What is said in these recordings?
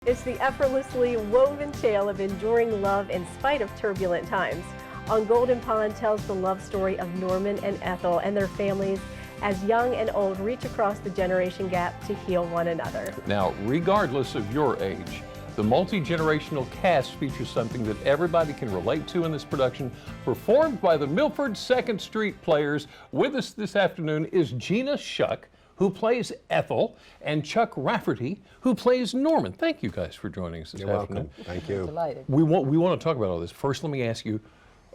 It's the effortlessly woven tale of enduring love in spite of turbulent times. On Golden Pond tells the love story of Norman and Ethel and their families as young and old reach across the generation gap to heal one another. Now, regardless of your age, the multi-generational cast features something that everybody can relate to in this production, performed by the Milford 2nd Street Players. With us this afternoon is Gina Shuck, who plays Ethel, and Chuck Rafferty, who plays Norman. Thank you guys for joining us this afternoon. Welcome. Thank you. Delighted. We want to talk about all this. First, let me ask you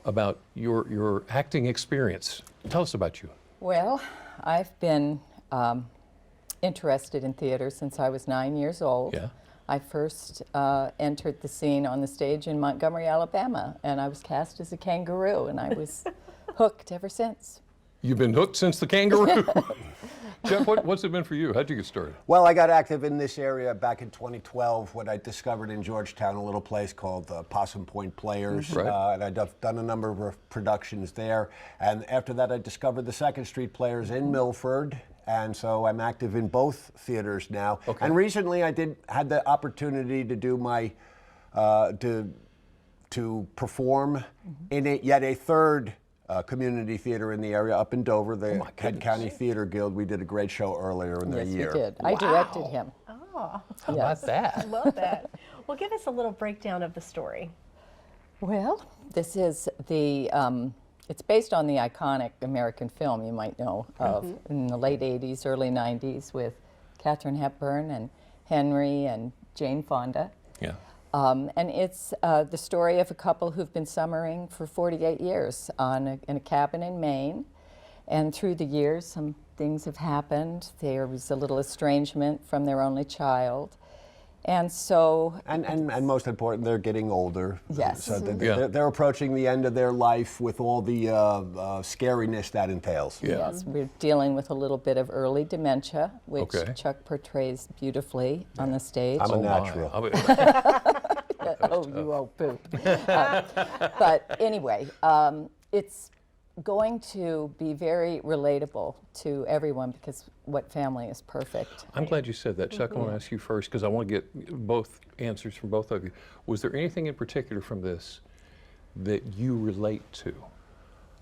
about your acting experience. Tell us about you. Well, I've been interested in theater since I was 9 years old. Yeah. I first entered the scene on the stage in Montgomery, Alabama, and I was cast as a kangaroo, and I was hooked ever since. You've been hooked since the kangaroo. Jeff, what's it been for you? How'd you get started? Well, I got active in this area back in 2012 when I discovered in Georgetown a little place called Possum Point Players. Right. And I'd done a number of productions there. And after that, I discovered the 2nd Street Players in Milford. And so I'm active in both theaters now. Okay. And recently I had the opportunity to do my, to perform in yet a third community theater in the area up in Dover, the Kent County Theater Guild. We did a great show earlier in the year. Yes, we did. Wow. I directed him. Oh, How about that? love that. Well, give us a little breakdown of the story. Well, this is the, it's based on the iconic American film you might know of in the late 80s, early 90s with Katharine Hepburn and Henry and Jane Fonda. Yeah. And it's the story of a couple who've been summering for 48 years in a cabin in Maine. And through the years, some things have happened. There was a little estrangement from their only child. And so... And most important, they're getting older. Yes. So they're approaching the end of their life with all the scariness that entails. Yeah. Yes, we're dealing with a little bit of early dementia, which Okay. Chuck portrays beautifully on the stage. I'm a natural. Oh, you old poop. But anyway, it's going to be very relatable to everyone because what family is perfect? I'm glad you said that. Chuck, I want to ask you first because I want to get both answers from both of you. Was there anything in particular from this that you relate to?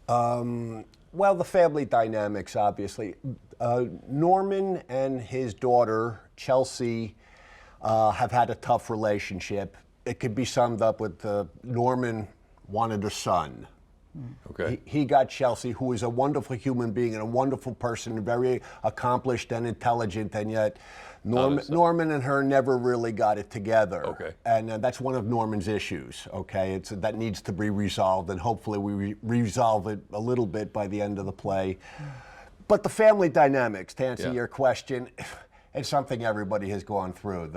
Well, the family dynamics, obviously. Norman and his daughter, Chelsea, have had a tough relationship. It could be summed up with Norman wanted a son. Okay. He got Chelsea, who is a wonderful human being and a wonderful person, very accomplished and intelligent, and yet Norman and her never really got it together. Okay. And that's one of Norman's issues, okay? That needs to be resolved, and hopefully we resolve it a little bit by the end of the play. But the family dynamics, to answer your question, it's something everybody has gone through.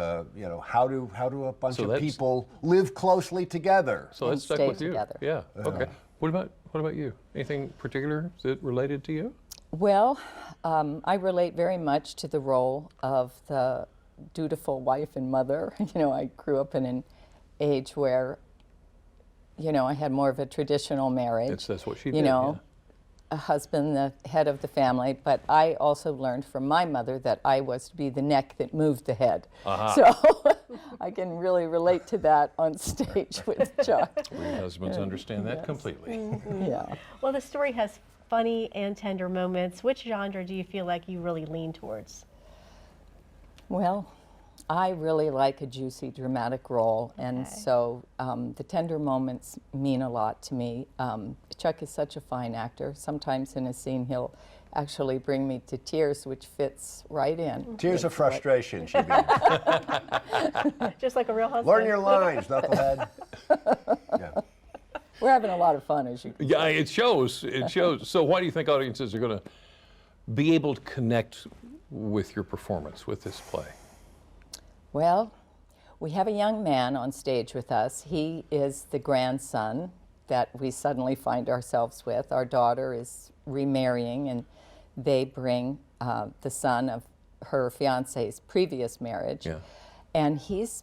How do a bunch of people live closely together? So that's stuck stay with you. together. Yeah. Okay. What about you? Anything particular that related to you? Well, I relate very much to the role of the dutiful wife and mother. You know, I grew up in an age where, I had more of a traditional marriage. That's what she did. You know, a husband, the head of the family, but I also learned from my mother that I was to be the neck that moved the head. So I can really relate to that on stage with Chuck. We husbands understand that completely. Yeah. Well, the story has funny and tender moments. Which genre do you feel like you really lean towards? Well, I really like a juicy, dramatic role, and so the tender moments mean a lot to me. Chuck is such a fine actor. Sometimes in a scene he'll actually bring me to tears, which fits right in. Tears of frustration, she means. Just like a real husband. Learn your lines, knucklehead. Yeah. We're having a lot of fun, as you can Yeah, it shows. It shows. So why do you think audiences are going to be able to connect with your performance with this play? Well, we have a young man on stage with us. He is the grandson that we suddenly find ourselves with. Our daughter is remarrying, and they bring the son of her fiance's previous marriage. Yeah. And he's,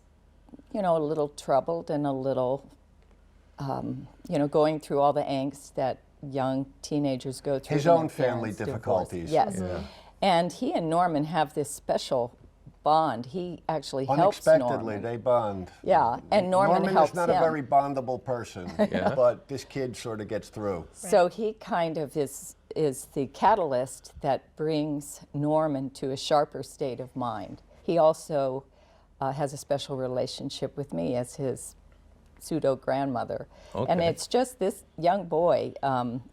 a little troubled and a little, going through all the angst that young teenagers go through. His own family difficulties. Yes. Yeah. And he and Norman have this special bond. He actually helps Unexpectedly, Norman. they bond. Yeah, and Norman helps is not him. a very bondable person, Yeah. but this kid sort of gets through. So he kind of is the catalyst that brings Norman to a sharper state of mind. He also has a special relationship with me as his pseudo-grandmother. And Okay. it's just this young boy,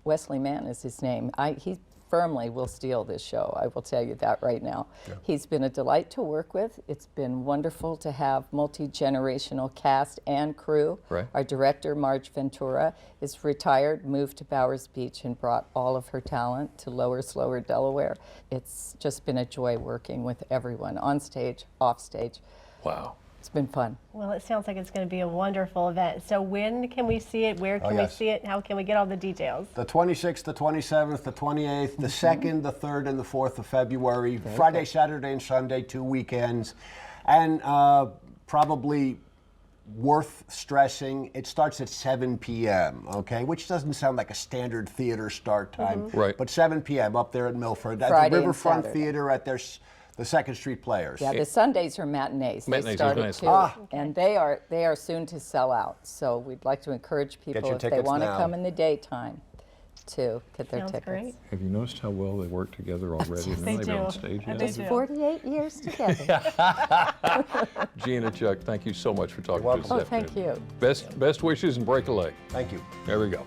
Wesley Mann is his name. He firmly will steal this show, I will tell you that right now. Yeah. He's been a delight to work with. It's been wonderful to have multi-generational cast and crew. Right. Our director, Marge Ventura, is retired, moved to Bowers Beach, and brought all of her talent to Lower Slower, Delaware. It's just been a joy working with everyone, on stage, off stage. Wow. It's been fun. Well, it sounds like it's going to be a wonderful event. So when can we see it? Where can yes. we see it? How can we get all the details? The 26th, the 27th, the 28th, the 2nd, the 3rd, and the 4th of February. Friday, Saturday, and Sunday, 2 weekends. And probably worth stressing, it starts at 7 p.m., okay? Which doesn't sound like a standard theater start time. Right. But 7 p.m. up there at Milford. At Friday the and Riverfront Saturday. Theater at the Second Street Players. Yeah, the Sundays are matinees. Matinees, They I start was at gonna 2, say. and they are soon to sell out. So we'd like to encourage people your if they tickets want to now. come in the daytime to get their Sounds tickets. great. Have you noticed how well they work together already? They They've been on do. stage They yet? do. 48 years together. Gina, Chuck, thank you so much for talking to us welcome. this Oh, afternoon. thank you. Best wishes and break a leg. Thank you. There we go.